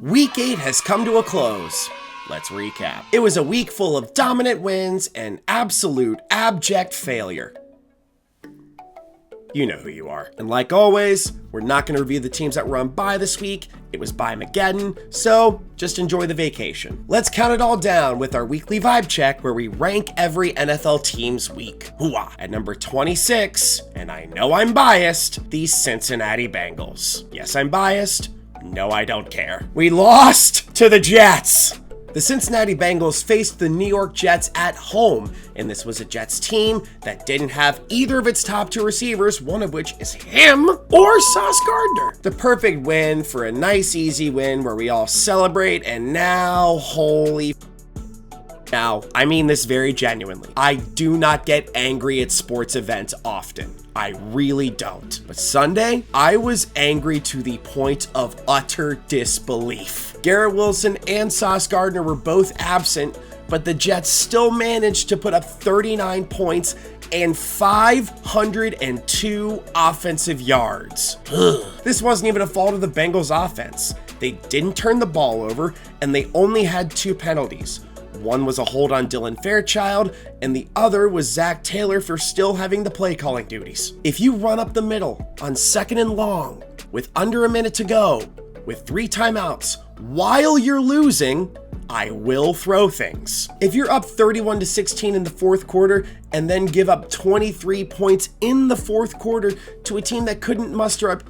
Week 8 has come to a close. Let's recap. It was a week full of dominant wins and absolute abject failure. You know who you are. And like always, we're not going to review the teams that were on bye this week. It was Bye-mageddon, so just enjoy the vacation. Let's count it all down with our weekly vibe check where we rank every NFL team's week. Hooah! At number 26, and I know I'm biased, the Cincinnati Bengals. Yes, I'm biased. No, I don't care. We lost to the Jets. The Cincinnati Bengals faced the New York Jets at home, and this was a Jets team that didn't have either of its top two receivers, one of which is him or Sauce Gardner. The perfect win for a nice, easy win where we all celebrate, and now, Now, I mean this very genuinely. I do not get angry at sports events often. I really don't. But Sunday, I was angry to the point of utter disbelief. Garrett Wilson and Sauce Gardner were both absent, but the Jets still managed to put up 39 points and 502 offensive yards. This wasn't even a fault of the Bengals offense. They didn't turn the ball over, and they only had two penalties. One was a hold on Dylan Fairchild, and the other was Zach Taylor for still having the play calling duties. If you run up the middle on 2nd and long with under a minute to go, with 3 timeouts, while you're losing, I will throw things. If you're up 31-16 in the fourth quarter and then give up 23 points in the fourth quarter to a team that couldn't muster up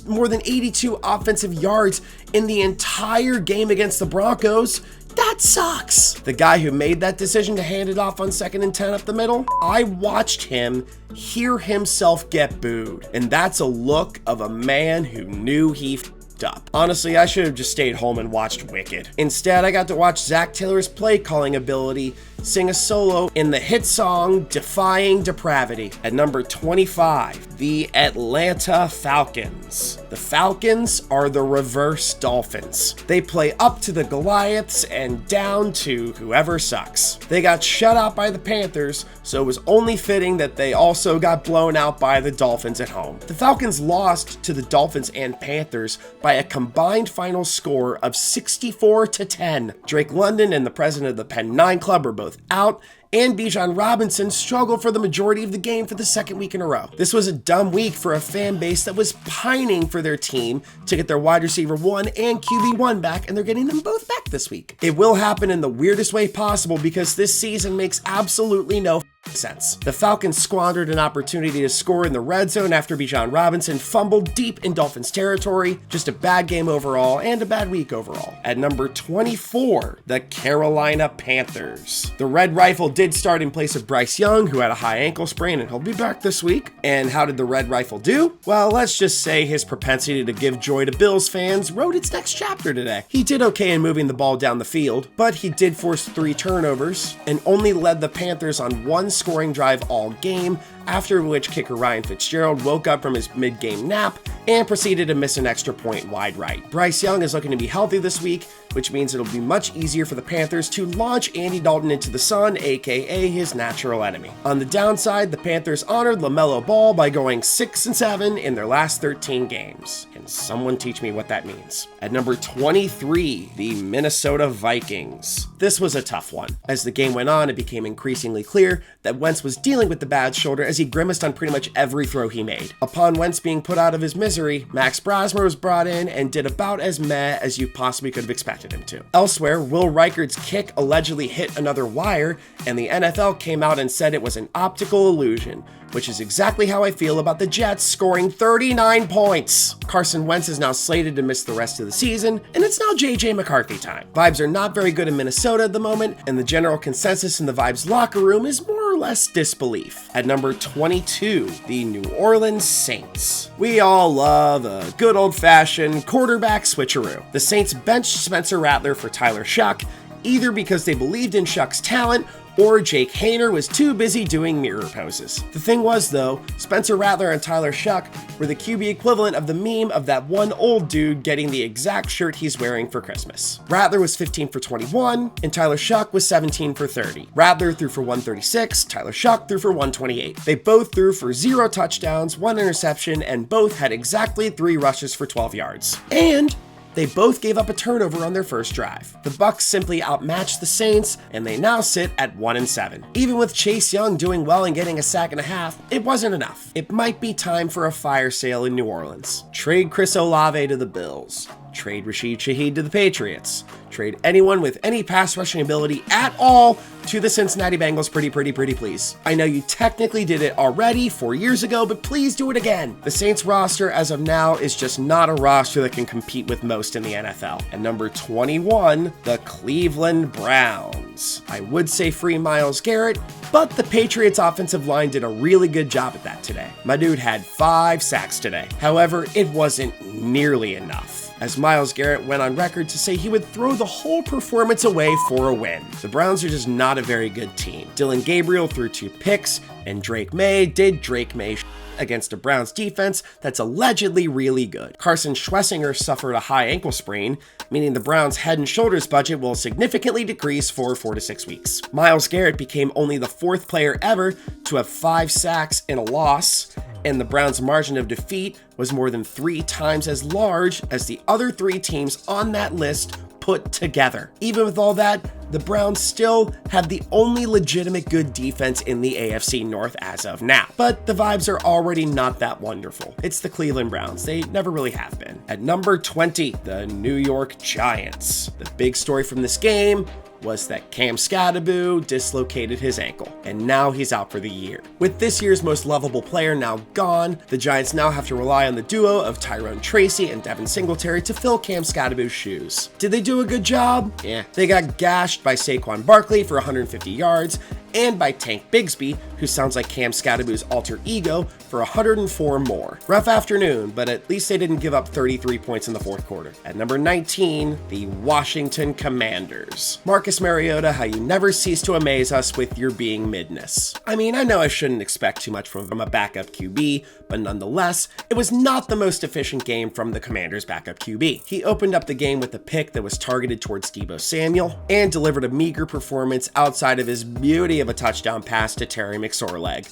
more than 82 offensive yards in the entire game against the Broncos, that sucks. The guy who made that decision to hand it off on 2nd and 10 up the middle, I watched him hear himself get booed. And that's a look of a man who knew he f***ed up. Honestly, I should have just stayed home and watched Wicked. Instead, I got to watch Zach Taylor's play calling ability sing a solo in the hit song Defying Depravity. At number 25, the Atlanta Falcons. The Falcons are the reverse Dolphins. They play up to the Goliaths and down to whoever sucks. They got shut out by the Panthers, so it was only fitting that they also got blown out by the Dolphins at home. The Falcons lost to the Dolphins and Panthers by a combined final score of 64-10. Drake London and the president of the Penn 9 Club were both out, and Bijan Robinson struggled for the majority of the game for the second week in a row. This was a dumb week for a fan base that was pining for their team to get their wide receiver 1 and QB1 back, and they're getting them both back this week. It will happen in the weirdest way possible because this season makes absolutely no sense. The Falcons squandered an opportunity to score in the red zone after Bijan Robinson fumbled deep in Dolphins territory. Just a bad game overall and a bad week overall. At number 24, the Carolina Panthers. The Red Rifle did start in place of Bryce Young, who had a high ankle sprain, and he'll be back this week. And how did the Red Rifle do? Well, let's just say his propensity to give joy to Bills fans wrote its next chapter today. He did okay in moving the ball down the field, but he did force 3 turnovers and only led the Panthers on 1 scoring drive all game, after which kicker Ryan Fitzgerald woke up from his mid-game nap and proceeded to miss an extra point wide right. Bryce Young is looking to be healthy this week, which means it'll be much easier for the Panthers to launch Andy Dalton into the sun, aka his natural enemy. On the downside, the Panthers honored LaMelo Ball by going 6-7 in their last 13 games. Can someone teach me what that means? At number 23, the Minnesota Vikings. This was a tough one. As the game went on, it became increasingly clear that Wentz was dealing with the bad shoulder as he grimaced on pretty much every throw he made. Upon Wentz being put out of his misery, Max Brasmer was brought in and did about as meh as you possibly could have expected him to. Elsewhere, Will Reichard's kick allegedly hit another wire, and the NFL came out and said it was an optical illusion, which is exactly how I feel about the Jets scoring 39 points. Carson Wentz is now slated to miss the rest of the season, and it's now JJ McCarthy time. Vibes are not very good in Minnesota at the moment, and the general consensus in the Vibes locker room is more or less disbelief. At number 22, the New Orleans Saints. We all love a good old-fashioned quarterback switcheroo. The Saints benched Spencer Rattler for Tyler Shuck, either because they believed in Shuck's talent or Jake Haener was too busy doing mirror poses. The thing was, though, Spencer Rattler and Tyler Shuck were the QB equivalent of the meme of that one old dude getting the exact shirt he's wearing for Christmas. Rattler was 15 for 21, and Tyler Shuck was 17 for 30. Rattler threw for 136, Tyler Shuck threw for 128. They both threw for 0 touchdowns, 1 interception, and both had exactly 3 rushes for 12 yards. And They both gave up a turnover on their first drive. The Bucs simply outmatched the Saints, and they now sit at 1-7. Even with Chase Young doing well and getting a sack and a half, it wasn't enough. It might be time for a fire sale in New Orleans. Trade Chris Olave to the Bills. Trade Rashid Shaheed to the Patriots. Trade anyone with any pass rushing ability at all to the Cincinnati Bengals pretty please. I know you technically did it already 4 years ago, but please do it again. The Saints roster as of now is just not a roster that can compete with most in the NFL. At number 21, the Cleveland Browns. I would say free Myles Garrett, but the Patriots offensive line did a really good job at that today. My dude had 5 sacks today. However, it wasn't nearly enough, as Myles Garrett went on record to say he would throw the whole performance away for a win. The Browns are just not a very good team. Dylan Gabriel threw 2 picks, and Drake May did Drake May against a Browns defense that's allegedly really good. Carson Schlesinger suffered a high ankle sprain, meaning the Browns' head and shoulders budget will significantly decrease for 4 to 6 weeks. Myles Garrett became only the 4th player ever to have 5 sacks in a loss, and the Browns' margin of defeat was more than 3 times as large as the other 3 teams on that list put together. Even with all that, the Browns still have the only legitimate good defense in the AFC North as of now. But the vibes are already not that wonderful. It's the Cleveland Browns. They never really have been. At number 20, the New York Giants. The big story from this game was that Cam Scadaboo dislocated his ankle, and now he's out for the year. With this year's most lovable player now gone, the Giants now have to rely on the duo of Tyrone Tracy and Devin Singletary to fill Cam Scadaboo's shoes. Did they do a good job? Yeah. They got gashed by Saquon Barkley for 150 yards, and by Tank Bigsby, who sounds like Cam Scadaboo's alter ego, for 104 more. Rough afternoon, but at least they didn't give up 33 points in the 4th quarter. At number 19, the Washington Commanders. Marcus Mariota, how you never cease to amaze us with your being midness. I mean, I know I shouldn't expect too much from a backup QB, but nonetheless, it was not the most efficient game from the Commanders' backup QB. He opened up the game with a pick that was targeted towards Deebo Samuel, and delivered a meager performance outside of his beauty of a touchdown pass to Terry McSorleg.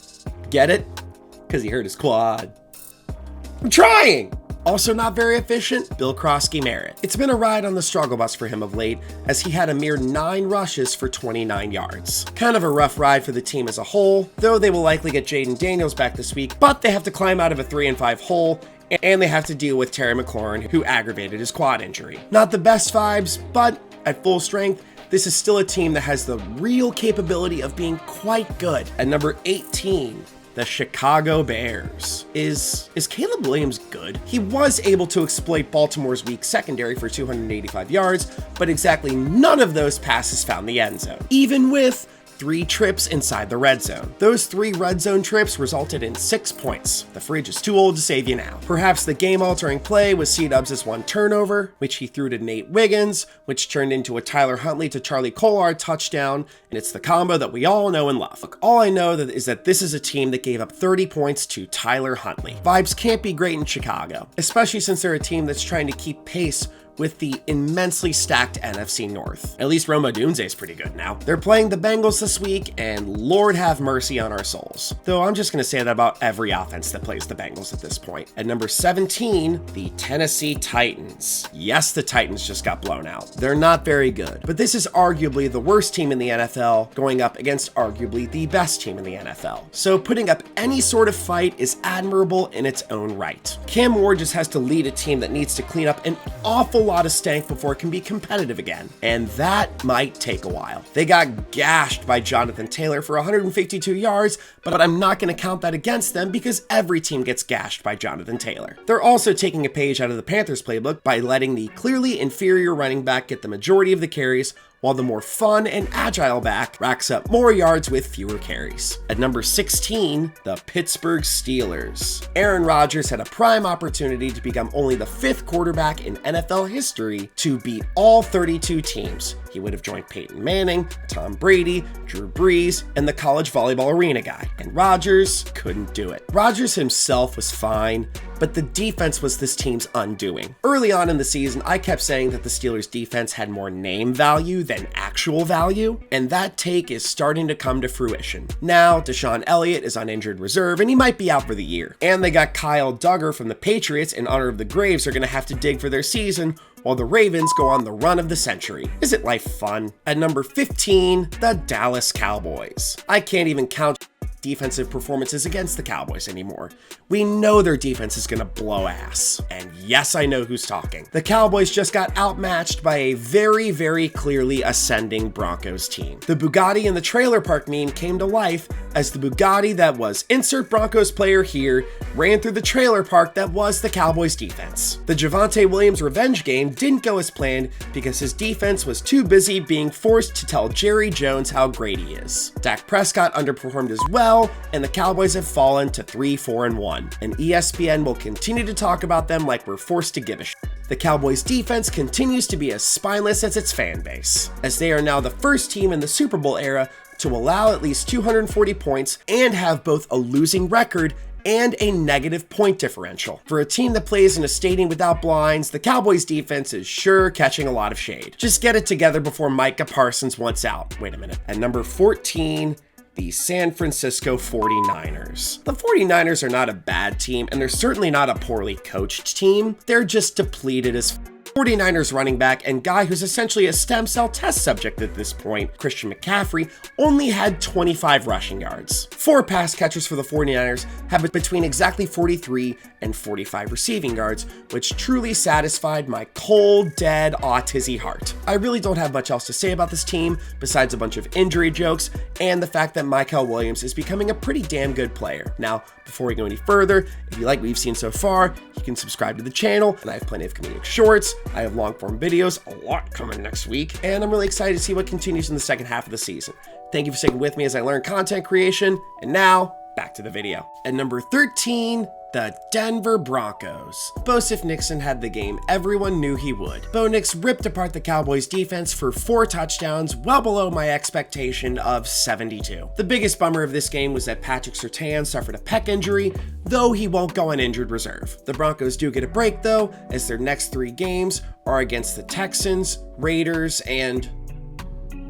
Get it? Because he hurt his quad. I'm trying! Also not very efficient, Bill Krosky-Merritt. It's been a ride on the struggle bus for him of late, as he had a mere 9 rushes for 29 yards. Kind of a rough ride for the team as a whole, though they will likely get Jaden Daniels back this week, but they have to climb out of a 3-5 hole, and they have to deal with Terry McLaurin, who aggravated his quad injury. Not the best vibes, but at full strength, this is still a team that has the real capability of being quite good. At number 18, the Chicago Bears. Is Caleb Williams good? He was able to exploit Baltimore's weak secondary for 285 yards, but exactly none of those passes found the end zone, even with 3 trips inside the red zone. Those 3 red zone trips resulted in 6 points. The fridge is too old to save you now. Perhaps the game-altering play was C-Dubs' 1 turnover, which he threw to Nate Wiggins, which turned into a Tyler Huntley to Charlie Kolar touchdown, and it's the combo that we all know and love. Look, all I know is that this is a team that gave up 30 points to Tyler Huntley. Vibes can't be great in Chicago, especially since they're a team that's trying to keep pace with the immensely stacked NFC North. At least Roma Dunze is pretty good now. They're playing the Bengals this week, and Lord have mercy on our souls. Though I'm just gonna say that about every offense that plays the Bengals at this point. At number 17, the Tennessee Titans. Yes, the Titans just got blown out. They're not very good, but this is arguably the worst team in the NFL going up against arguably the best team in the NFL. So putting up any sort of fight is admirable in its own right. Cam Ward just has to lead a team that needs to clean up an awful lot of stank before it can be competitive again, and that might take a while. They got gashed by Jonathan Taylor for 152 yards, but I'm not going to count that against them because every team gets gashed by Jonathan Taylor. They're also taking a page out of the Panthers playbook by letting the clearly inferior running back get the majority of the carries, while the more fun and agile back racks up more yards with fewer carries. At number 16, the Pittsburgh Steelers. Aaron Rodgers had a prime opportunity to become only the 5th quarterback in NFL history to beat all 32 teams. He would have joined Peyton Manning, Tom Brady, Drew Brees, and the college volleyball arena guy. And Rodgers couldn't do it. Rodgers himself was fine, but the defense was this team's undoing. Early on in the season, I kept saying that the Steelers' defense had more name value than actual value, and that take is starting to come to fruition. Now, Deshaun Elliott is on injured reserve, and he might be out for the year. And they got Kyle Duggar from the Patriots in honor of the Graves are going to have to dig for their season, while the Ravens go on the run of the century. Isn't life fun? At number 15, the Dallas Cowboys. I can't even count defensive performances against the Cowboys anymore. We know their defense is gonna blow ass. And yes, I know who's talking. The Cowboys just got outmatched by a very, very clearly ascending Broncos team. The Bugatti in the trailer park meme came to life as the Bugatti that was insert Broncos player here ran through the trailer park that was the Cowboys defense. The Javonte Williams revenge game didn't go as planned because his defense was too busy being forced to tell Jerry Jones how great he is. Dak Prescott underperformed as well, and the Cowboys have fallen to 3-4-1, and ESPN will continue to talk about them like we're forced to give a shit. The Cowboys defense continues to be as spineless as its fan base, as they are now the first team in the Super Bowl era to allow at least 240 points and have both a losing record and a negative point differential. For a team that plays in a stadium without blinds, the Cowboys defense is sure catching a lot of shade. Just get it together before Micah Parsons wants out. Wait a minute. At number 14, the San Francisco 49ers. The 49ers are not a bad team, and they're certainly not a poorly coached team. They're just depleted as 49ers running back and guy who's essentially a stem cell test subject at this point, Christian McCaffrey, only had 25 rushing yards. 4 pass catchers for the 49ers have between exactly 43 and 45 receiving yards, which truly satisfied my cold, dead, autism heart. I really don't have much else to say about this team besides a bunch of injury jokes and the fact that Michael Williams is becoming a pretty damn good player. Now, before we go any further, if you like what you've seen so far, you can subscribe to the channel, and I have plenty of comedic shorts. I have long-form videos, a lot coming next week, and I'm really excited to see what continues in the second half of the season. Thank you for sticking with me as I learn content creation, and now, back to the video. At number 13, the Denver Broncos. Bo Nixon had the game everyone knew he would. Bo Nix ripped apart the Cowboys defense for 4 touchdowns, well below my expectation of 72. The biggest bummer of this game was that Patrick Surtain suffered a pec injury, though he won't go on injured reserve. The Broncos do get a break though, as their next 3 games are against the Texans, Raiders, and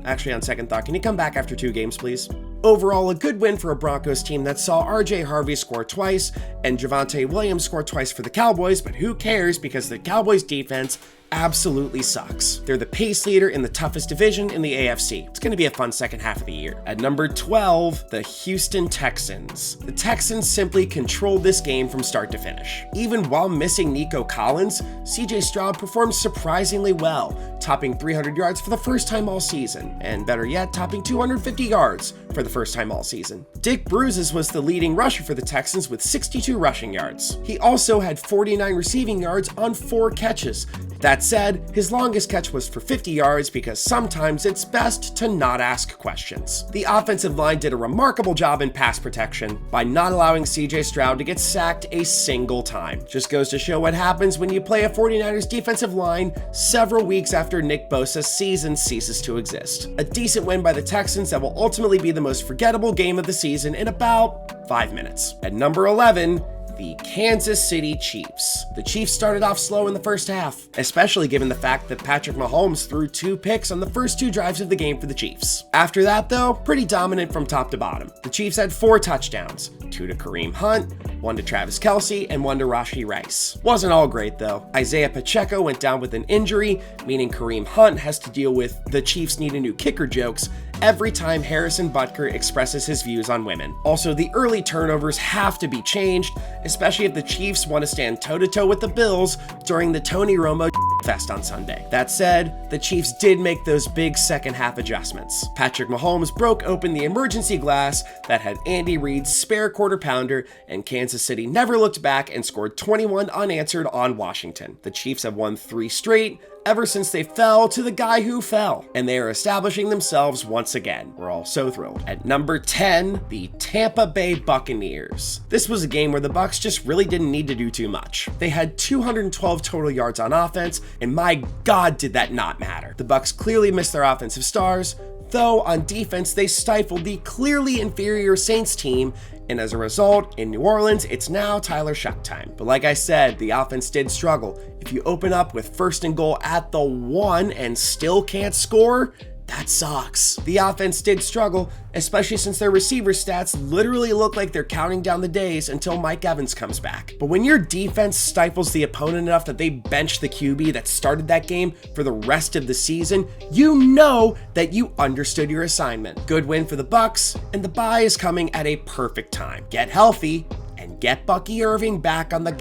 actually, on second thought, can you come back after 2 games, please? Overall, a good win for a Broncos team that saw RJ Harvey score twice and Javonte Williams score twice for the Cowboys, but who cares because the Cowboys defense absolutely sucks. They're the pace leader in the toughest division in the AFC. It's going to be a fun second half of the year. At number 12, the Houston Texans. The Texans simply controlled this game from start to finish. Even while missing Nico Collins, CJ Stroud performed surprisingly well, topping 300 yards for the first time all season, and better yet, topping 250 yards for the first time all season. Dick Bruises was the leading rusher for the Texans with 62 rushing yards. He also had 49 receiving yards on 4 catches. That said, his longest catch was for 50 yards because sometimes it's best to not ask questions. The offensive line did a remarkable job in pass protection by not allowing CJ Stroud to get sacked a single time. Just goes to show what happens when you play a 49ers defensive line several weeks after Nick Bosa's season ceases to exist. A decent win by the Texans that will ultimately be the most forgettable game of the season in about 5 minutes. At number 11, the Kansas City Chiefs. The Chiefs started off slow in the first half, especially given the fact that Patrick Mahomes threw 2 picks on the first 2 drives of the game for the Chiefs. After that though, pretty dominant from top to bottom. The Chiefs had 4 touchdowns, 2 to Kareem Hunt, 1 to Travis Kelce, and 1 to Rashee Rice. Wasn't all great though. Isaiah Pacheco went down with an injury, meaning Kareem Hunt has to deal with the Chiefs need a new kicker jokes every time Harrison Butker expresses his views on women. Also, the early turnovers have to be changed, especially if the Chiefs want to stand toe-to-toe with the Bills during the Tony Romo fest on Sunday. That said, the Chiefs did make those big second half adjustments. Patrick Mahomes broke open the emergency glass that had Andy Reid's spare quarter pounder, and Kansas City never looked back and scored 21 unanswered on Washington. The Chiefs have won 3 straight ever since they fell to the guy who fell, and they are establishing themselves once again. We're all so thrilled. At number 10, the Tampa Bay Buccaneers. This was a game where the Bucs just really didn't need to do too much. They had 212 total yards on offense, and my God, did that not matter. The Bucs clearly missed their offensive stars, though on defense they stifled the clearly inferior Saints team, and as a result, in New Orleans, it's now Tyler Shuck time. But like I said, the offense did struggle. If you open up with 1st and goal at the 1 and still can't score, That sucks. The offense did struggle, especially since their receiver stats literally look like they're counting down the days until Mike Evans comes back. But when your defense stifles the opponent enough that they bench the QB that started that game for the rest of the season, you know that you understood your assignment. Good win for the Bucs, and the bye is coming at a perfect time. Get healthy and get Bucky Irving back on the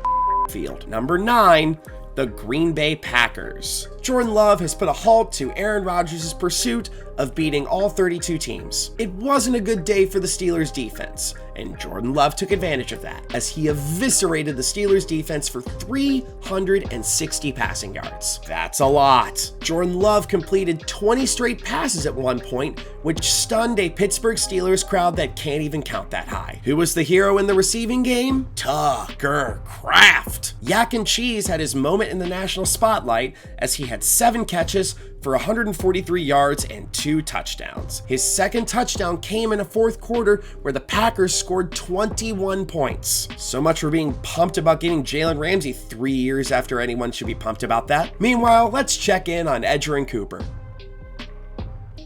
field. Number 9, the Green Bay Packers. Jordan Love has put a halt to Aaron Rodgers' pursuit of beating all 32 teams. It wasn't a good day for the Steelers defense, and Jordan Love took advantage of that as he eviscerated the Steelers defense for 360 passing yards. That's a lot. Jordan Love completed 20 straight passes at one point, which stunned a Pittsburgh Steelers crowd that can't even count that high. Who was the hero in the receiving game? Tucker Kraft. Yak and Cheese had his moment in the national spotlight as he had 7 catches for 143 yards and 2 touchdowns. His second touchdown came in a fourth quarter where the Packers scored 21 points. So much for being pumped about getting Jalen Ramsey 3 years after anyone should be pumped about that. Meanwhile, let's check in on Edgerrin Cooper.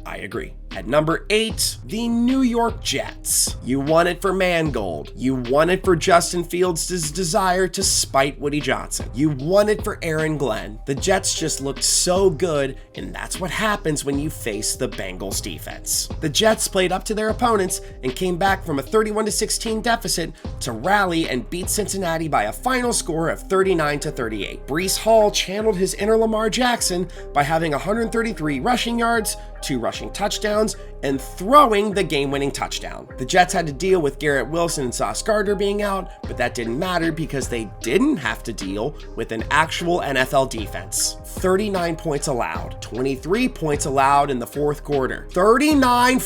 I agree. At number 8, the New York Jets. You won it for Mangold. You won it for Justin Fields' desire to spite Woody Johnson. You won it for Aaron Glenn. The Jets just looked so good, and that's what happens when you face the Bengals defense. The Jets played up to their opponents and came back from a 31-16 deficit to rally and beat Cincinnati by a final score of 39-38. Breece Hall channeled his inner Lamar Jackson by having 133 rushing yards, 2 rushing touchdowns, and throwing the game-winning touchdown. The Jets had to deal with Garrett Wilson and Sauce Gardner being out, but that didn't matter because they didn't have to deal with an actual NFL defense. 39 points allowed, 23 points allowed in the fourth quarter. 39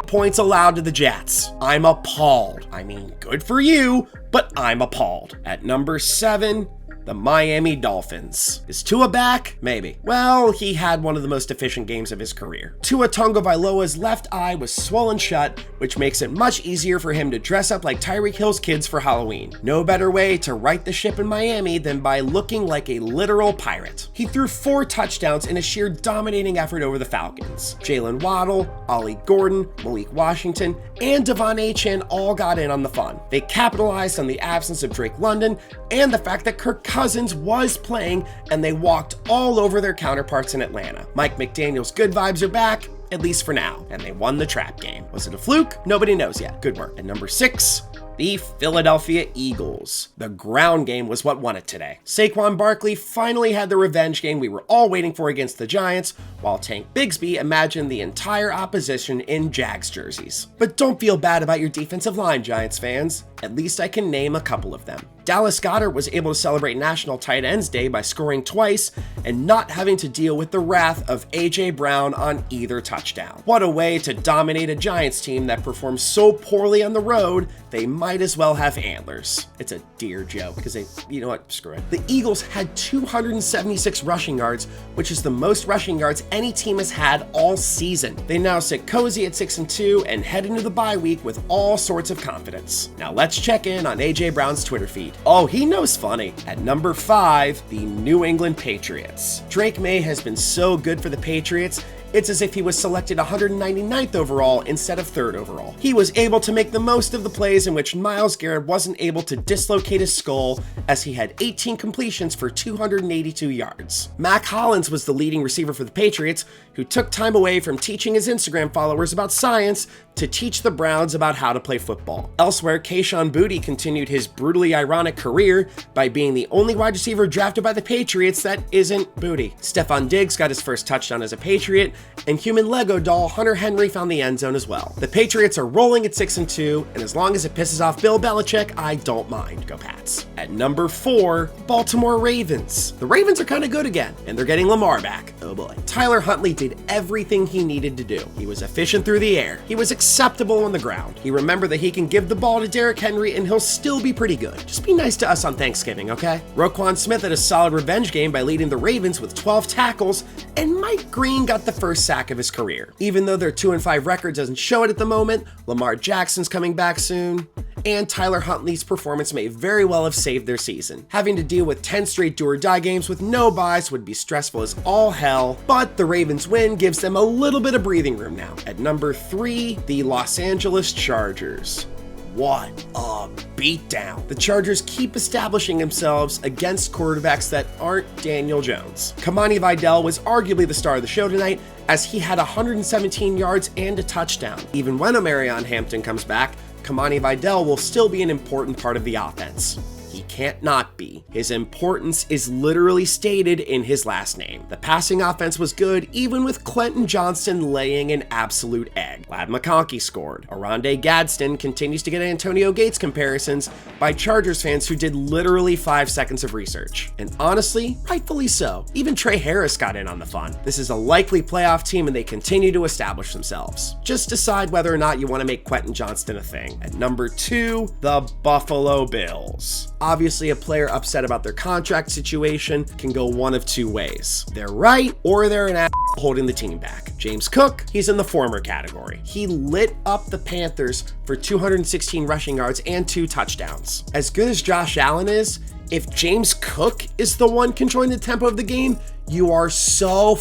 points allowed to the Jets. I'm appalled. I mean, good for you, but I'm appalled. At number 7, the Miami Dolphins. Is Tua back? Maybe. Well, he had one of the most efficient games of his career. Tua Tagovailoa's left eye was swollen shut, which makes it much easier for him to dress up like Tyreek Hill's kids for Halloween. No better way to right the ship in Miami than by looking like a literal pirate. He threw 4 touchdowns in a sheer dominating effort over the Falcons. Jalen Waddle, Ollie Gordon, Malik Washington, and Devon Achane all got in on the fun. They capitalized on the absence of Drake London and the fact that Kirk Cousins was playing, and they walked all over their counterparts in Atlanta. Mike McDaniel's good vibes are back, at least for now, and they won the trap game. Was it a fluke? Nobody knows yet. Good work. At number 6, the Philadelphia Eagles. The ground game was what won it today. Saquon Barkley finally had the revenge game we were all waiting for against the Giants, while Tank Bigsby imagined the entire opposition in Jags jerseys. But don't feel bad about your defensive line, Giants fans. At least I can name a couple of them. Dallas Goedert was able to celebrate National Tight Ends Day by scoring twice and not having to deal with the wrath of A.J. Brown on either touchdown. What a way to dominate a Giants team that performs so poorly on the road, they might as well have antlers. It's a deer joke, because you know what, screw it. The Eagles had 276 rushing yards, which is the most rushing yards any team has had all season. They now sit cozy at 6-2 and head into the bye week with all sorts of confidence. Now let's check in on A.J. Brown's Twitter feed. Oh, he knows funny. At number 5, the New England Patriots. Drake May has been so good for the Patriots, it's as if he was selected 199th overall instead of 3rd overall. He was able to make the most of the plays in which Myles Garrett wasn't able to dislocate his skull, as he had 18 completions for 282 yards. Mac Hollins was the leading receiver for the Patriots, who took time away from teaching his Instagram followers about science to teach the Browns about how to play football. Elsewhere, Kayshon Boutte continued his brutally ironic career by being the only wide receiver drafted by the Patriots that isn't Boutte. Stephon Diggs got his first touchdown as a Patriot, and human Lego doll Hunter Henry found the end zone as well. The Patriots are rolling at 6-2, and as long as it pisses off Bill Belichick, I don't mind. Go Pats. At number 4, Baltimore Ravens. The Ravens are kind of good again, and they're getting Lamar back. Oh boy. Tyler Huntley did everything he needed to do. He was efficient through the air. He was acceptable on the ground. He remembered that he can give the ball to Derrick Henry and he'll still be pretty good. Just be nice to us on Thanksgiving, okay? Roquan Smith had a solid revenge game by leading the Ravens with 12 tackles, and Mike Green got the first sack of his career. Even though their 2-5 record doesn't show it at the moment, Lamar Jackson's coming back soon, and Tyler Huntley's performance may very well have saved their season. Having to deal with 10 straight do-or-die games with no buys would be stressful as all hell, but the Ravens win gives them a little bit of breathing room now. At number 3, the Los Angeles Chargers. What a beatdown. The Chargers keep establishing themselves against quarterbacks that aren't Daniel Jones. Kamani Vidal was arguably the star of the show tonight, as he had 117 yards and a touchdown. Even when Omarion Hampton comes back, Kamani Vidal will still be an important part of the offense. He can't not be. His importance is literally stated in his last name. The passing offense was good, even with Quentin Johnston laying an absolute egg. Ladd McConkey scored. Oronde Gadsden continues to get Antonio Gates comparisons by Chargers fans who did literally 5 seconds of research. And honestly, rightfully so. Even Trey Harris got in on the fun. This is a likely playoff team and they continue to establish themselves. Just decide whether or not you want to make Quentin Johnston a thing. At number 2, the Buffalo Bills. Obviously, a player upset about their contract situation can go one of 2 ways. They're right, or they're an asshole holding the team back. James Cook, he's in the former category. He lit up the Panthers for 216 rushing yards and 2 touchdowns. As good as Josh Allen is, if James Cook is the one controlling the tempo of the game, you are so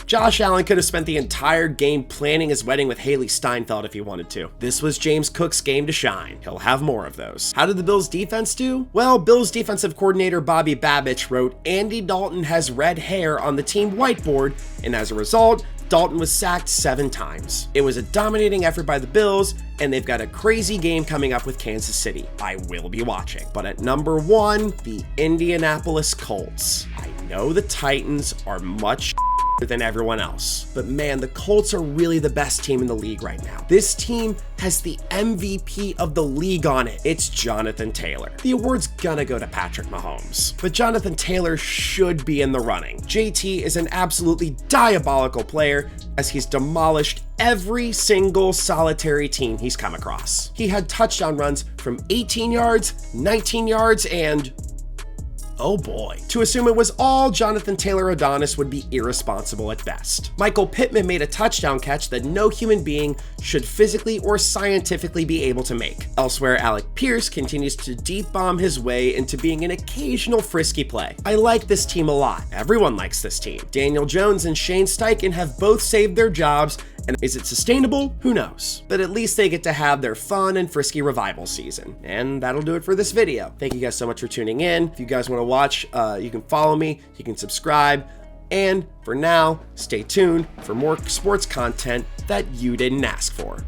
Josh Allen could have spent the entire game planning his wedding with Haley Steinfeld if he wanted to. This was James Cook's game to shine. He'll have more of those. How did the Bills defense do? Well, Bills defensive coordinator Bobby Babich wrote, "Andy Dalton has red hair" on the team whiteboard, and as a result, Dalton was sacked 7 times. It was a dominating effort by the Bills, and they've got a crazy game coming up with Kansas City. I will be watching. But at number 1, the Indianapolis Colts. I know the Titans are much than everyone else, but man, the Colts are really the best team in the league right now. This team has the MVP of the league on it. It's Jonathan Taylor. The award's gonna go to Patrick Mahomes, but Jonathan Taylor should be in the running. JT is an absolutely diabolical player, as he's demolished every single solitary team he's come across. He had touchdown runs from 18 yards, 19 yards, and oh boy. To assume it was all Jonathan Taylor Adonis would be irresponsible at best. Michael Pittman made a touchdown catch that no human being should physically or scientifically be able to make. Elsewhere, Alec Pierce continues to deep bomb his way into being an occasional frisky play. I like this team a lot. Everyone likes this team. Daniel Jones and Shane Steichen have both saved their jobs, and is it sustainable? Who knows? But at least they get to have their fun and frisky revival season. And that'll do it for this video. Thank you guys so much for tuning in. If you guys want to watch, you can follow me, you can subscribe, and for now, stay tuned for more sports content that you didn't ask for.